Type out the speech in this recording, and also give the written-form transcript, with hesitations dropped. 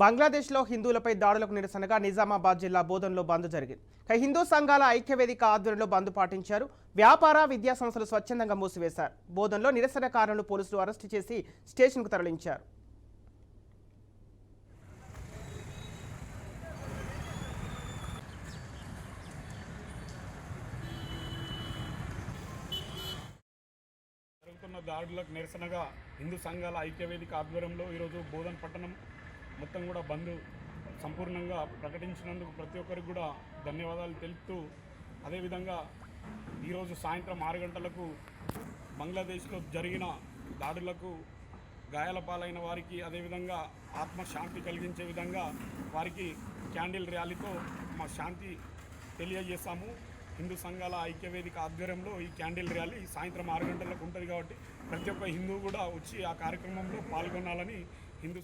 బంగ్లాదేశ్లో హిందువులపై దాడులకు నిరసనగా నిజామాబాద్ జిల్లా బోధన్లో బంద్ జరిగింది. హిందూ సంఘాల ఐక్యవేదిక ఆధ్వర్యంలో బంద్ పాటించారు. వ్యాపార విద్యా సంస్థలు స్వచ్ఛందంగా మూసివేశారు. బోధన్లో నిరసనకారులను పోలీసులు అరెస్టు చేసి స్టేషన్కు తరలించారు. జరుగుతున్న దాడులకు నిరసనగా హిందూ సంఘాల ఐక్యవేదిక ఆధ్వర్యంలో ఈరోజు బోధన్ పట్టణం మొత్తం కూడా బంద్ సంపూర్ణంగా ప్రకటించినందుకు ప్రతి ఒక్కరికి కూడా ధన్యవాదాలు తెలుపుతూ, అదేవిధంగా ఈరోజు సాయంత్రం 6 గంటలకు బంగ్లాదేశ్లో జరిగిన దాడులకు గాయాల పాలైన వారికి అదేవిధంగా ఆత్మశాంతి కలిగించే విధంగా వారికి క్యాండిల్ ర్యాలీతో మా శాంతి తెలియజేస్తాము. హిందూ సంఘాల ఐక్యవేదిక ఆధ్వర్యంలో ఈ క్యాండిల్ ర్యాలీ సాయంత్రం 6 గంటలకు ఉంటుంది కాబట్టి ప్రతి ఒక్క హిందువు కూడా వచ్చి ఆ కార్యక్రమంలో పాల్గొనాలని హిందూ